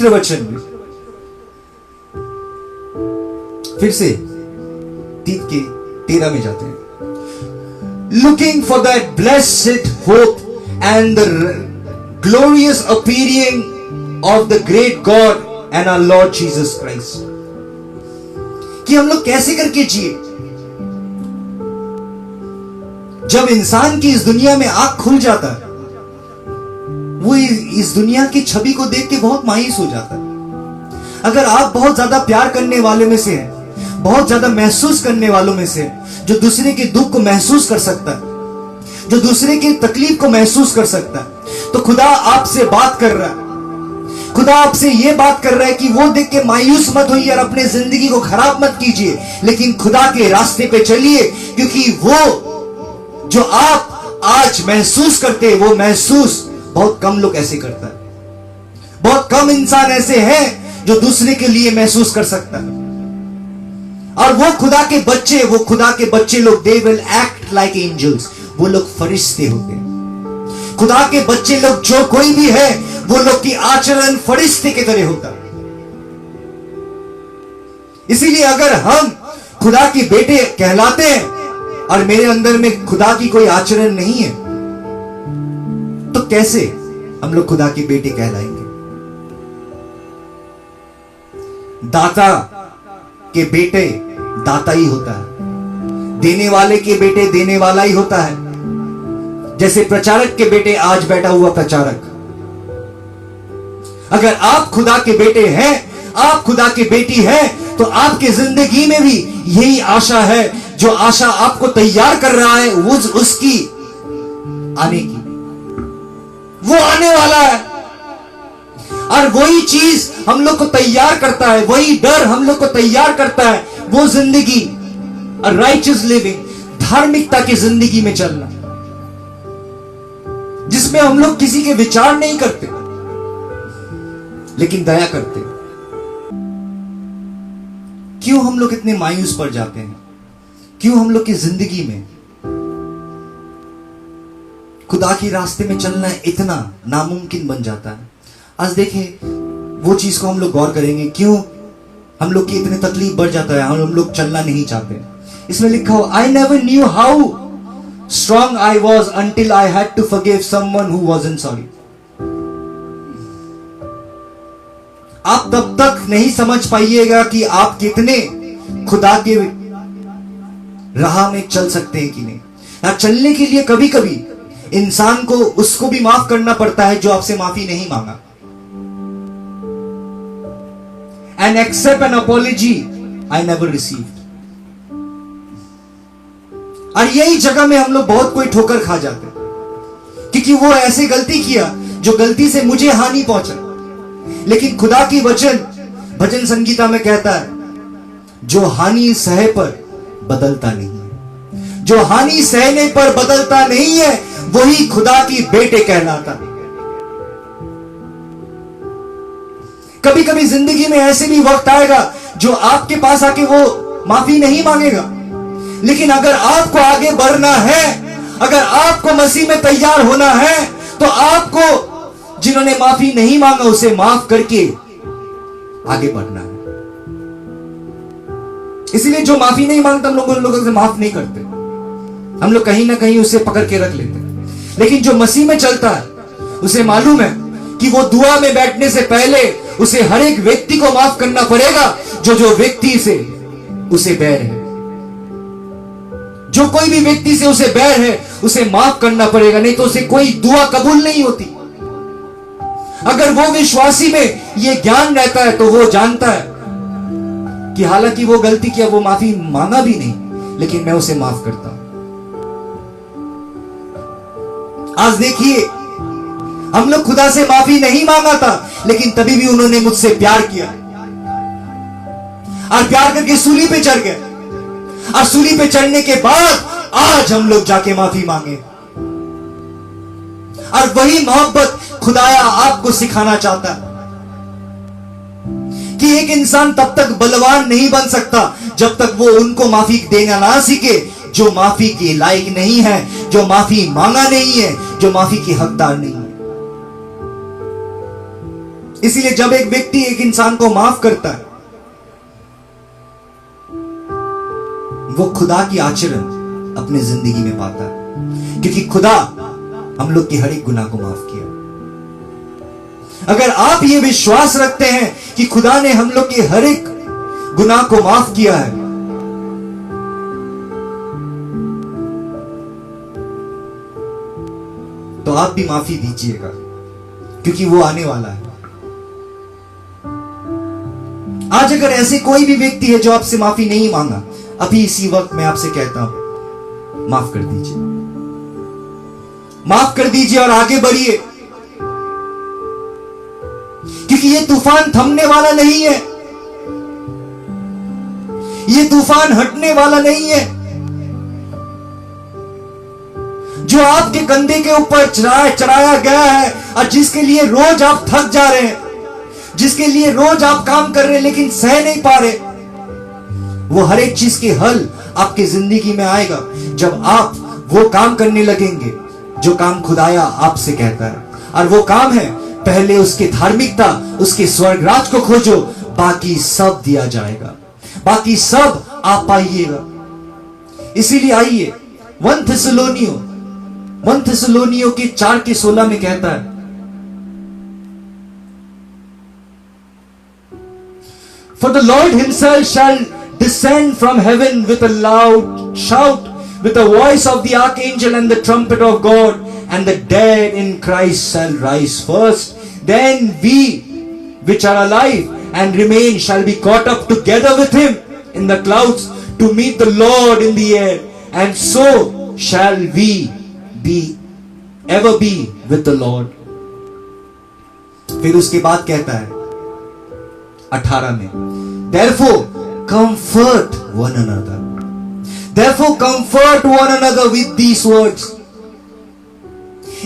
पवित्र वचन में फिर से 3:13 में जाते हैं। Looking for that blessed hope and the glorious appearing of the great God and our Lord Jesus Christ, कि हम लोग कैसे करके जिए। जब इंसान की इस दुनिया में आंख खुल जाता है, वो इस दुनिया की छवि को देख के बहुत मायूस हो जाता है। अगर आप बहुत ज्यादा प्यार करने वाले में से हैं, बहुत ज्यादा महसूस करने वालों में से, जो दूसरे के दुख को महसूस कर सकता है, जो दूसरे की तकलीफ को महसूस कर सकता है, तो खुदा आपसे बात कर रहा है। खुदा आपसे यह बात कर रहा है कि वो देख के मायूस मत होइए और अपने जिंदगी को खराब मत कीजिए, लेकिन खुदा के रास्ते पे चलिए, क्योंकि वो जो आप आज महसूस करते हैं, वो महसूस बहुत कम लोग ऐसे करता है। बहुत कम इंसान ऐसे हैं जो दूसरे के लिए महसूस कर सकता है। और वो खुदा के बच्चे लोग, they will act like angels, वो लोग फरिश्ते होते हैं। खुदा के बच्चे लोग जो कोई भी है, वो लोग की आचरण फरिश्ते की तरह होता है। इसीलिए अगर हम खुदा के बेटे कहलाते हैं और मेरे अंदर में खुदा की कोई आचरण नहीं है, तो कैसे हम लोग खुदा के बेटे कहलाएंगे? दाता के बेटे दाता ही होता है, देने वाले के बेटे देने वाला ही होता है। जैसे प्रचारक के बेटे आज बैठा हुआ प्रचारक। अगर आप खुदा के बेटे हैं, आप खुदा की बेटी हैं, तो आपकी जिंदगी में भी यही आशा है, जो आशा आपको तैयार कर रहा है उसकी आने की। वो आने वाला है, और वही चीज हम लोग को तैयार करता है, वही डर हम लोग को तैयार करता है, वो जिंदगी, राइचियस लिविंग, धार्मिकता की जिंदगी में चलना, जिसमें हम लोग किसी के विचार नहीं करते, लेकिन दया करते। क्यों हम लोग इतने मायूस पड़ जाते हैं? क्यों हम लोग की जिंदगी में खुदा के रास्ते में चलना इतना नामुमकिन बन जाता है? आज देखें, वो चीज को हम लोग गौर करेंगे, क्यों हम लोग की इतनी तकलीफ बढ़ जाता है, हम लोग चलना नहीं चाहते। इसमें लिखा हो, I never knew how strong I was until I had to forgive someone who wasn't sorry. आप तब तक नहीं समझ पाइएगा कि आप कितने खुदा के राह में चल सकते हैं कि नहीं। आप चलने के लिए कभी कभी इंसान को उसको भी माफ करना पड़ता है जो आपसे माफी नहीं मांगा। And accept an apology I never received. और यही जगह में हम लोग बहुत कोई ठोकर खा जाते हैं, क्योंकि वो ऐसे गलती किया जो गलती से मुझे हानि पहुंचा। लेकिन खुदा की वचन भजन संगीता में कहता है, जो हानि सहे पर बदलता नहीं है, जो हानि सहने पर बदलता नहीं है, वही खुदा की बेटे कहलाता है। कभी कभी जिंदगी में ऐसे भी वक्त आएगा जो आपके पास आके वो माफी नहीं मांगेगा, लेकिन अगर आपको आगे बढ़ना है, अगर आपको मसीह में तैयार होना है, तो आपको जिन्होंने माफी नहीं मांगा उसे माफ करके आगे बढ़ना है। इसलिए जो माफी नहीं मांगता हम लोगों से माफ नहीं करते, हम लोग कहीं ना कहीं उसे पकड़ के रख लेते हैं। लेकिन जो मसीह में चलता है उसे मालूम है कि वो दुआ में बैठने से पहले उसे हर एक व्यक्ति को माफ करना पड़ेगा जो व्यक्ति से उसे बैर है। जो कोई भी व्यक्ति से उसे बैर है उसे माफ करना पड़ेगा, नहीं तो उसे कोई दुआ कबूल नहीं होती। अगर वो विश्वासी में ये ज्ञान रहता है तो वो जानता है कि हालांकि वो गलती किया, वो माफी मांगा भी नहीं, लेकिन मैं उसे माफ करता हूं। आज देखिए, हम लोग खुदा से माफी नहीं मांगा था, लेकिन तभी भी उन्होंने मुझसे प्यार किया और प्यार करके सूली पे चढ़ गए, और सूली पे चढ़ने के बाद आज हम लोग जाके माफी मांगे। और वही मोहब्बत खुदाया आपको सिखाना चाहता है कि एक इंसान तब तक बलवान नहीं बन सकता जब तक वो उनको माफी देना ना सीखे जो माफी के लायक नहीं है, जो माफी मांगा नहीं है, जो माफी के हकदार नहीं है। इसीलिए जब एक व्यक्ति एक इंसान को माफ करता है, वो खुदा की आचरण अपने जिंदगी में पाता है, क्योंकि खुदा हम लोग की हर एक गुनाह को माफ किया। अगर आप ये विश्वास रखते हैं कि खुदा ने हम लोग के हर एक गुनाह को माफ किया है, तो आप भी माफी दीजिएगा, क्योंकि वो आने वाला है। आज अगर ऐसे कोई भी व्यक्ति है जो आपसे माफी नहीं मांगा, अभी इसी वक्त मैं आपसे कहता हूं, माफ कर दीजिए, माफ कर दीजिए और आगे बढ़िए, क्योंकि ये तूफान थमने वाला नहीं है, ये तूफान हटने वाला नहीं है। जो आपके कंधे के ऊपर चढ़ाया गया है और जिसके लिए रोज आप थक जा रहे हैं, जिसके लिए रोज आप काम कर रहे हैं लेकिन सह नहीं पा रहे, वो हर एक चीज के हल आपकी जिंदगी में आएगा जब आप वो काम करने लगेंगे जो काम खुदाया आपसे कहता है। और वो काम है, पहले उसकी धार्मिकता, उसके स्वर्गराज को खोजो, बाकी सब दिया जाएगा, बाकी सब आप पाइएगा। इसीलिए आइए, 1 थिस्सलुनीयों के 4:16 में कहता है, For the Lord himself shall descend from heaven with a loud shout, with the voice of the archangel and the trumpet of God, and the dead in Christ shall rise first. Then we which are alive and remain shall be caught up together with him in the clouds to meet the Lord in the air, and so shall we ever be with the Lord. फिर उसके बाद कहता है 18 में, Therefore comfort one another. Therefore comfort one another with these words.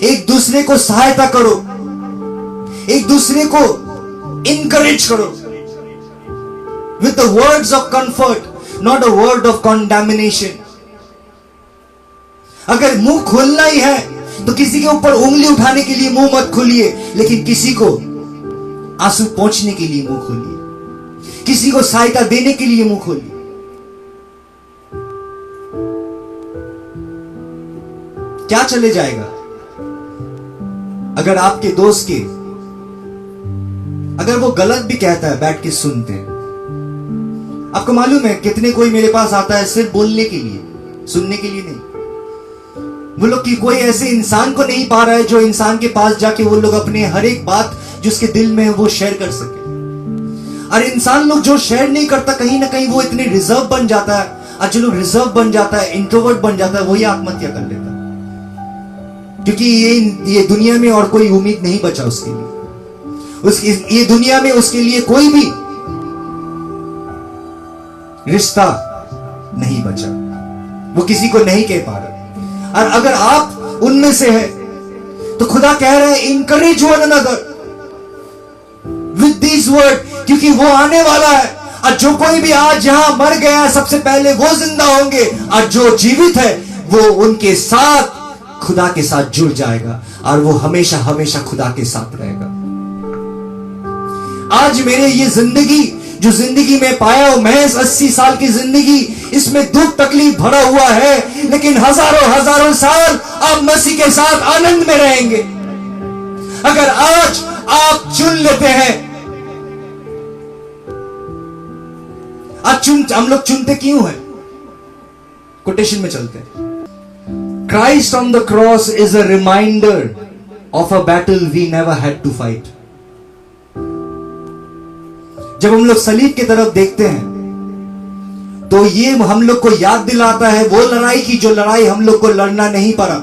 एक दूसरे को सहायता करो, एक दूसरे को encourage करो with the words of comfort, not a word of condemnation. अगर मुंह खोलना ही है तो किसी के ऊपर उंगली उठाने के लिए मुंह मत खोलिए, लेकिन किसी को आंसू पहुंचने के लिए मुंह खोलिए, किसी को सहायता देने के लिए मुंह खोलिए। क्या चले जाएगा अगर आपके दोस्त के, अगर वो गलत भी कहता है, बैठ के सुनते हैं। आपको मालूम है कितने कोई मेरे पास आता है सिर्फ बोलने के लिए, सुनने के लिए नहीं। वो लोग की कोई ऐसे इंसान को नहीं पा रहा है जो इंसान के पास जाके वो लोग अपने हर एक बात जो उसके दिल में है वो शेयर कर सके। और इंसान लोग जो शेयर नहीं करता, कहीं ना कहीं वो इतने रिजर्व बन जाता है, और जो लोग रिजर्व बन जाता है, इंट्रोवर्ट बन जाता है, वही आत्महत्या कर लेता है, क्योंकि ये दुनिया में और कोई उम्मीद नहीं बचा उसके लिए। ये दुनिया में उसके लिए कोई भी रिश्ता नहीं बचा, वो किसी को नहीं कह पा रहा। और अगर आप उनमें से है तो खुदा कह रहे हैं, encourage one another with this word, क्योंकि वो आने वाला है। और जो कोई भी आज यहां मर गया, सबसे पहले वो जिंदा होंगे, और जो जीवित है वो उनके साथ, खुदा के साथ जुड़ जाएगा, और वो हमेशा हमेशा खुदा के साथ रहेगा। आज मेरे ये जिंदगी जो जिंदगी में पाया हूं, महज 80 साल की जिंदगी, इसमें दुख तकलीफ भरा हुआ है, लेकिन हजारों हजारों साल आप मसीह के साथ आनंद में रहेंगे। अगर आज आप चुन लेते हैं, आज हम लोग चुनते क्यों हैं? कोटेशन में चलते हैं। Christ on the cross is a reminder of a battle we never had to fight. जब हम लोग सलीब की तरफ देखते हैं तो ये हम लोग को याद दिलाता है वो लड़ाई की जो लड़ाई हम लोग को लड़ना नहीं पड़ा,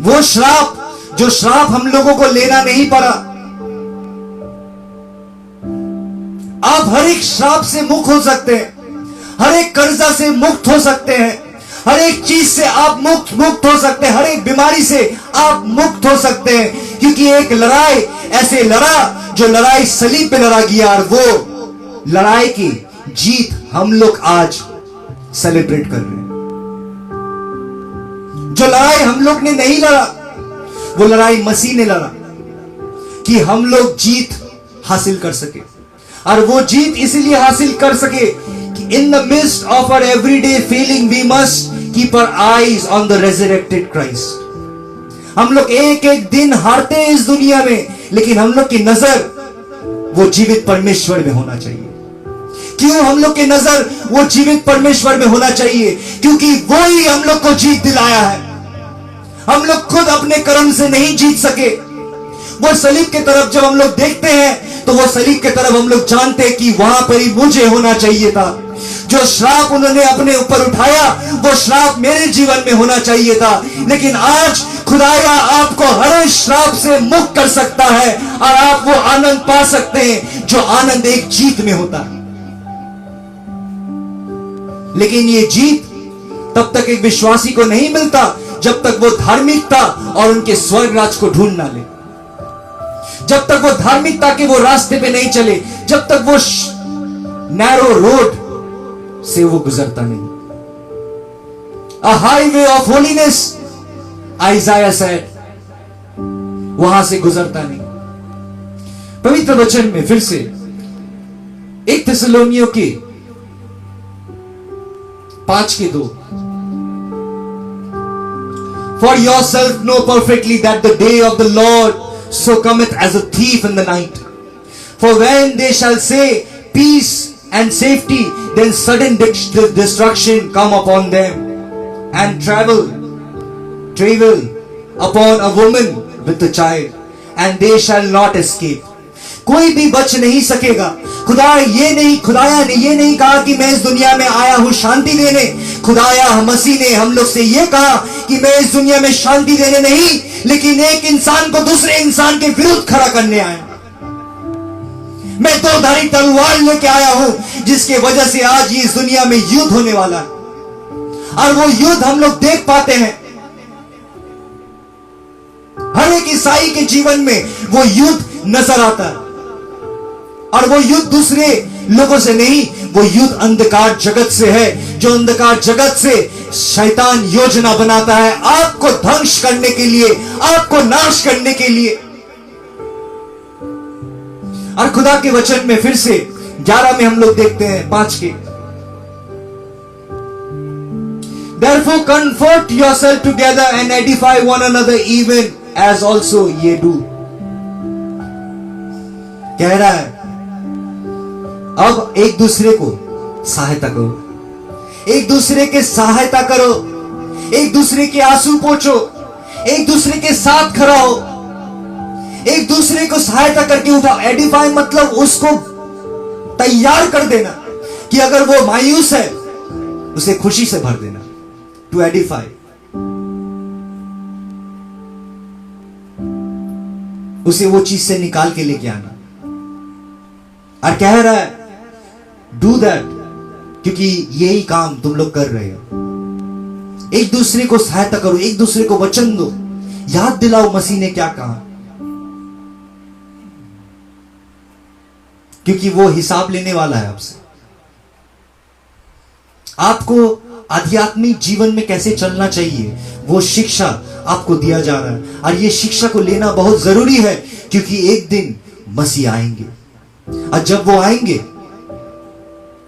वो श्राप जो श्राप हम लोगों को लेना नहीं पड़ा। आप हर एक श्राप से मुक्त हो सकते हैं, हर एक कर्जा से मुक्त हो सकते हैं, हर एक चीज से आप मुक्त हो सकते हैं, हर एक बीमारी से आप मुक्त हो सकते हैं, क्योंकि एक लड़ाई ऐसे लड़ा जो लड़ाई सलीब पे लड़ा गया, और वो लड़ाई की जीत हम लोग आज सेलिब्रेट कर रहे हैं। जो लड़ाई हम लोग ने नहीं लड़ा, वो लड़ाई मसीह ने लड़ा कि हम लोग जीत हासिल कर सके। और वो जीत इसीलिए हासिल कर सके कि in the mist of our everyday feeling we must keep our eyes on the resurrected Christ. हम लोग एक एक दिन हारते हैं इस दुनिया में, लेकिन हम लोग की नजर वो जीवित परमेश्वर में होना चाहिए। क्यों हम लोग की नजर वो जीवित परमेश्वर में होना चाहिए? क्योंकि वो ही हम लोग को जीत दिलाया है। हम लोग खुद अपने कर्म से नहीं जीत सके। वो सलीब की तरफ जब हम लोग देखते हैं तो वो सलीब की तरफ हम लोग जानते हैं कि वहां पर ही मुझे होना चाहिए था। जो श्राप उन्होंने अपने ऊपर उठाया वो श्राप मेरे जीवन में होना चाहिए था। लेकिन आज खुदाया आपको हर श्राप से मुक्त कर सकता है और आप वो आनंद पा सकते हैं जो आनंद एक जीत में होता है। लेकिन ये जीत तब तक एक विश्वासी को नहीं मिलता जब तक वो धार्मिकता और उनके स्वर्ग राज को ढूंढ ना ले, जब तक वो धार्मिकता के वो रास्ते पे नहीं चले, जब तक वो नैरो रोड से वो गुजरता नहीं। A highway of holiness आइजाया said, वहां से गुजरता नहीं। पवित्र वचन में फिर से 1 थिस्सलुनीकियों के 5:2, For yourself know perfectly that the day of the Lord so cometh as a thief in the night. For when they shall say peace and safety, then sudden destruction come upon them, and travel upon a woman with a child, and they shall not escape. कोई भी बच नहीं सकेगा। खुदाया ने ये नहीं कहा कि मैं इस दुनिया में आया हूं शांति देने। खुदाया मसीह ने हम लोग से ये कहा कि मैं इस दुनिया में शांति देने नहीं, लेकिन एक इंसान को दूसरे इंसान के विरुद्ध खड़ा करने आया। मैं दोधारी तलवार लेके आया हूं जिसके वजह से आज इस दुनिया में युद्ध होने वाला है। और वो युद्ध हम लोग देख पाते हैं। हर एक ईसाई के जीवन में वो युद्ध नजर आता है। और वो युद्ध दूसरे लोगों से नहीं, वो युद्ध अंधकार जगत से है। जो अंधकार जगत से शैतान योजना बनाता है आपको ध्वंस करने के लिए, आपको नाश करने के लिए। और खुदा के वचन में फिर से 11 में हम लोग देखते हैं 5 के, Therefore comfort yourself together and edify one another even as also ye do। कह रहा है अब एक दूसरे को सहायता करो, एक दूसरे के सहायता करो, एक दूसरे के आंसू पोंछो, एक दूसरे के साथ खड़ा हो, एक दूसरे को सहायता करके उठाओ। एडिफाई मतलब उसको तैयार कर देना कि अगर वो मायूस है उसे खुशी से भर देना। टू एडिफाई, उसे वो चीज से निकाल के लेके आना। और कह रहा है डू दैट, क्योंकि यही काम तुम लोग कर रहे हो। एक दूसरे को सहायता करो, एक दूसरे को वचन दो, याद दिलाओ मसीह ने क्या कहा, क्योंकि वो हिसाब लेने वाला है आपसे। आपको आध्यात्मिक जीवन में कैसे चलना चाहिए वो शिक्षा आपको दिया जा रहा है। और ये शिक्षा को लेना बहुत जरूरी है, क्योंकि एक दिन मसीह आएंगे। और जब वो आएंगे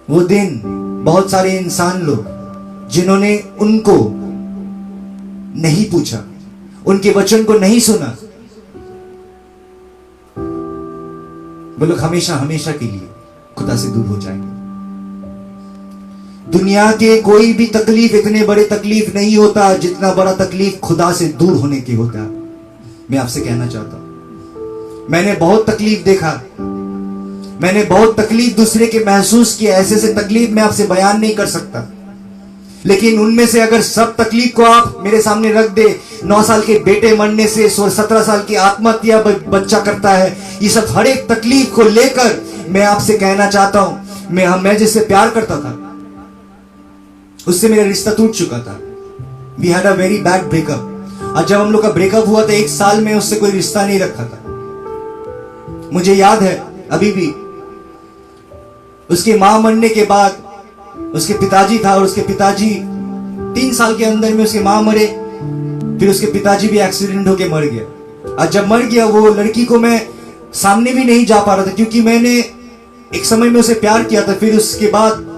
वो दिन बहुत सारे इंसान लोग जिन्होंने उनको नहीं पूछा, उनके वचन को नहीं सुना, वो लोग हमेशा हमेशा के लिए खुदा से दूर हो जाएंगे। दुनिया के कोई भी तकलीफ इतने बड़े तकलीफ नहीं होता जितना बड़ा तकलीफ खुदा से दूर होने की होता। मैं आपसे कहना चाहता हूं, मैंने बहुत तकलीफ देखा, मैंने बहुत तकलीफ दूसरे के महसूस किया। ऐसे से तकलीफ मैं आपसे बयान नहीं कर सकता, लेकिन उनमें से अगर सब तकलीफ को आप मेरे सामने रख दे, 9 साल के बेटे मरने से 17 साल की आत्महत्या बच्चा करता है, ये सब हर एक तकलीफ को लेकर मैं आपसे कहना चाहता हूं, मैं जिससे प्यार करता था उससे मेरा रिश्ता टूट चुका था। We had a very bad breakup. और जब हम लोग का ब्रेकअप हुआ तो 1 साल में उससे कोई रिश्ता नहीं रखा था। मुझे याद है अभी भी, उसकी मां मरने के बाद उसके पिताजी था, और उसके पिताजी 3 साल के अंदर में उसके मां मरे, फिर उसके पिताजी भी एक्सीडेंट होके मर गया। आज जब मर गया वो लड़की को मैं सामने भी नहीं जा पा रहा था, क्योंकि मैंने एक समय में उसे प्यार किया था, फिर उसके बाद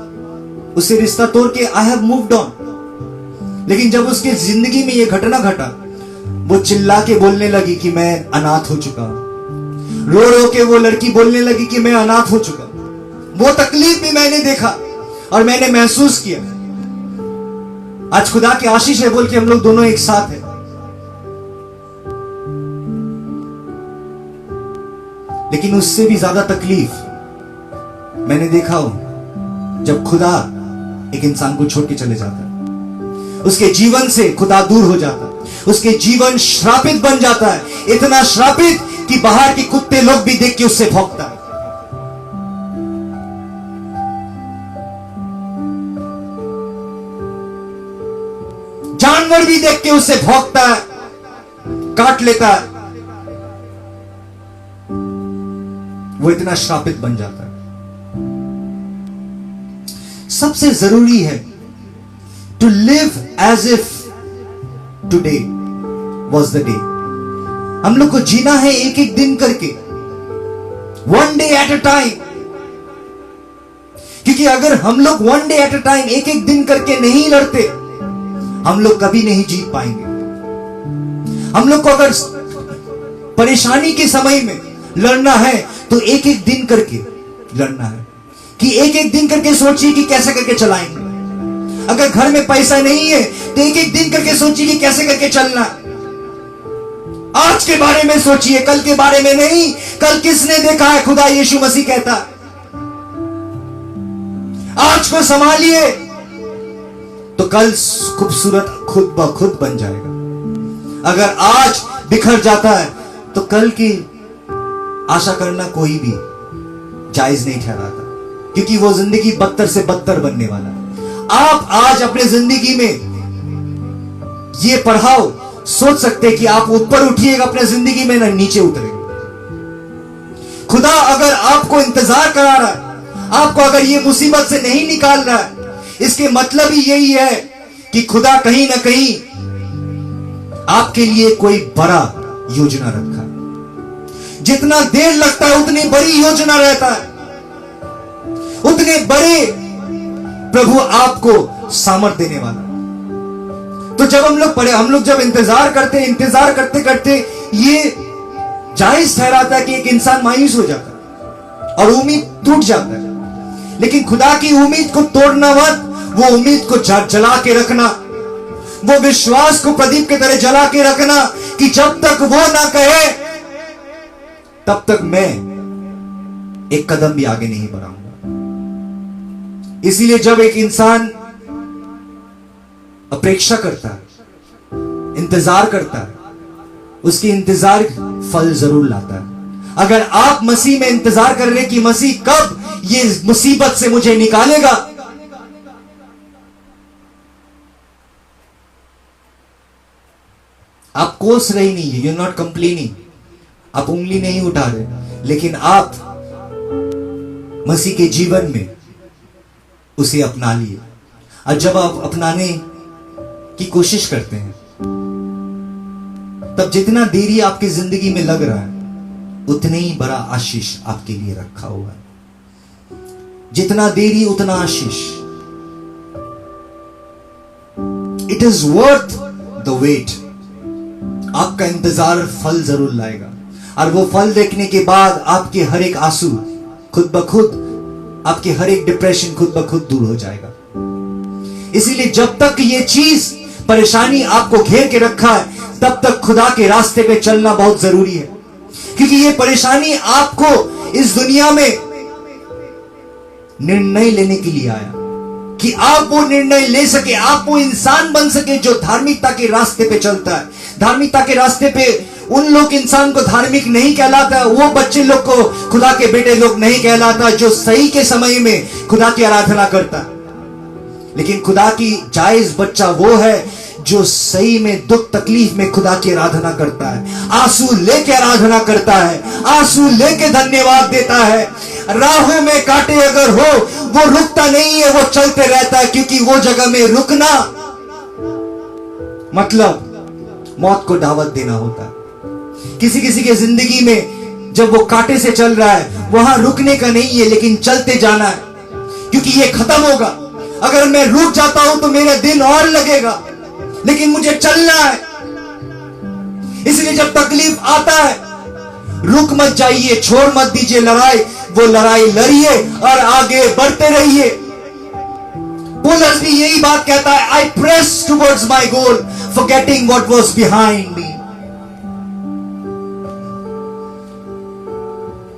उसे रिश्ता तोड़ के आई हैव मूव्ड ऑन। लेकिन जब उसके जिंदगी में ये घटना घटा, वो चिल्ला के बोलने लगी कि मैं अनाथ हो चुका हूं। रो रो के वो लड़की बोलने लगी कि मैं अनाथ हो चुका हूं। वो तकलीफ भी मैंने देखा और मैंने महसूस किया। आज खुदा की आशीष है बोल के हम लोग दोनों एक साथ हैं। लेकिन उससे भी ज्यादा तकलीफ मैंने देखा हूं जब खुदा एक इंसान को छोड़ के चले जाता है। उसके जीवन से खुदा दूर हो जाता है, उसके जीवन श्रापित बन जाता है, इतना श्रापित कि बाहर के कुत्ते लोग भी देख के उससे भौंकता है। जानवर भी देख के उससे भौंकता है, काट लेता है। वो इतना श्रापित बन जाता है। सबसे जरूरी है to live as if today was the day. हम लोग को जीना है एक एक दिन करके, one day at a time. क्योंकि अगर हम लोग one day at a time एक एक दिन करके नहीं लड़ते, हम लोग कभी नहीं जीत पाएंगे। हम लोग को अगर परेशानी के समय में लड़ना है तो एक एक दिन करके लड़ना है, कि एक एक दिन करके सोचिए कि कैसे करके चलाएंगे। अगर घर में पैसा नहीं है तो एक एक दिन करके सोचिए कि कैसे करके चलना। आज के बारे में सोचिए, कल के बारे में नहीं। कल किसने देखा है? खुदा यीशु मसीह कहता है आज को संभालिए तो कल खूबसूरत खुद ब खुद बन जाएगा। अगर आज बिखर जाता है तो कल की आशा करना कोई भी जायज नहीं ठहराता, क्योंकि वो जिंदगी बदतर से बदतर बनने वाला है। आप आज अपने जिंदगी में ये पढ़ाओ, सोच सकते कि आप ऊपर उठिएगा अपने जिंदगी में, ना नीचे उतरेंगे। खुदा अगर आपको इंतजार करा रहा है, आपको अगर ये मुसीबत से नहीं निकाल रहा है, इसके मतलब ही यही है कि खुदा कहीं ना कहीं आपके लिए कोई बड़ा योजना रखा है। जितना देर लगता है उतनी बड़ी योजना रहता है, उतने बड़े प्रभु आपको सामर्थ देने वाला। तो जब हम लोग जब इंतजार करते करते ये जायज ठहराता है कि एक इंसान मायूस हो जाता है और उम्मीद टूट जाता है। लेकिन खुदा की उम्मीद को तोड़ना मत, वो उम्मीद को जला के रखना, वो विश्वास को प्रदीप की तरह जला के रखना कि जब तक वो ना कहे तब तक मैं एक कदम भी आगे नहीं बढ़ाऊंगा। इसीलिए जब एक इंसान अपेक्षा करता है, इंतजार करता है, उसकी इंतजार फल जरूर लाता है। अगर आप मसीह में इंतजार कर रहे कि मसीह कब ये मुसीबत से मुझे निकालेगा, आप कोस रही नहीं है, यू आर नॉट कंप्लेनिंग, आप उंगली नहीं उठा रहे, लेकिन आप मसीह के जीवन में उसे अपना लिए। और जब आप अपनाने की कोशिश करते हैं, तब जितना देरी आपकी जिंदगी में लग रहा है, उतने ही बड़ा आशीष आपके लिए रखा हुआ है। जितना देरी उतना आशीष। It is worth the wait. आपका इंतजार फल जरूर लाएगा, और वो फल देखने के बाद आपके हर एक आंसू खुद ब खुद, आपके हर एक डिप्रेशन खुद ब खुद दूर हो जाएगा। इसीलिए जब तक ये चीज परेशानी आपको घेर के रखा है, तब तक खुदा के रास्ते पे चलना बहुत जरूरी है। क्योंकि ये परेशानी आपको इस दुनिया में निर्णय लेने के लिए आया, कि आप वो निर्णय ले सके, आप वो इंसान बन सके जो धार्मिकता के रास्ते पे चलता है। धार्मिकता के रास्ते पे उन लोग इंसान को धार्मिक नहीं कहलाता, वो बच्चे लोग को खुदा के बेटे लोग नहीं कहलाता जो सही के समय में खुदा की आराधना करता। लेकिन खुदा की जायज बच्चा वो है जो सही में दुख तकलीफ में खुदा की आराधना करता है, आंसू लेके आराधना करता है, आंसू लेके धन्यवाद देता है। राहों में कांटे अगर हो, वो रुकता नहीं है, वो चलते रहता है। क्योंकि वो जगह में रुकना मतलब मौत को दावत देना होता है। किसी किसी के जिंदगी में जब वो कांटे से चल रहा है, वहां रुकने का नहीं है, लेकिन चलते जाना है, क्योंकि ये खत्म होगा। अगर मैं रुक जाता हूं तो मेरा दिन और लगेगा, लेकिन मुझे चलना है। इसलिए जब तकलीफ आता है, रुक मत जाइए, छोड़ मत दीजिए लड़ाई, वो लड़ाई लड़िए और आगे बढ़ते रहिए। पौलुस भी यही बात कहता है, आई press towards my goal forgetting what was behind me.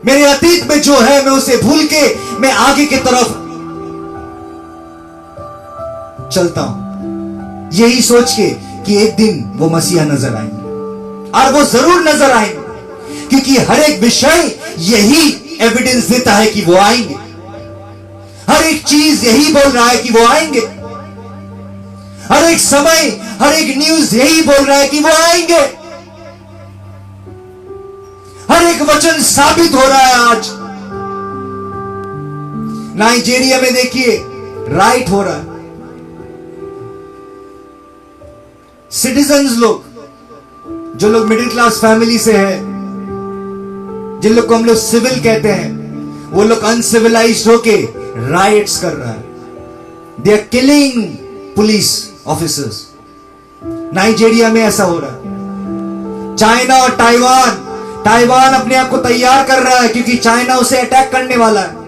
मेरे अतीत में जो है मैं उसे भूल के मैं आगे की तरफ चलता हूं, यही सोच के कि एक दिन वो मसीहा नजर आएंगे, और वो जरूर नजर आएंगे, क्योंकि हर एक विषय यही एविडेंस देता है कि वो आएंगे। हर एक चीज यही बोल रहा है कि वो आएंगे। हर एक समय, हर एक न्यूज यही बोल रहा है कि वो आएंगे। हर एक वचन साबित हो रहा है। आज नाइजीरिया में देखिए राइट हो रहा है। सिटीजन्स लोग, जो लोग मिडिल क्लास फैमिली से है, जिन लोग को हम लोग सिविल कहते हैं, वो लोग अनसिविलाइज्ड होके राइट्स कर रहा है। They are killing police officers. Nigeria में ऐसा हो रहा है। चाइना और ताइवान अपने आप को तैयार कर रहा है, क्योंकि चाइना उसे अटैक करने वाला है।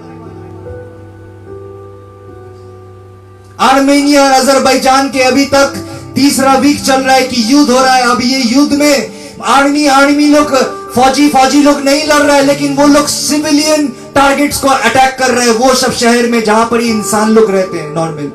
आर्मेनिया और अजरबैजान के अभी तक तीसरा वीक चल रहा है कि युद्ध हो रहा है। अभी ये युद्ध में आर्मी लोग, फौजी लोग नहीं लड़ रहा है, लेकिन वो लोग सिविलियन टारगेट्स को अटैक कर रहे हैं, वो सब शहर में जहां पर इंसान लोग रहते हैं नॉर्मल।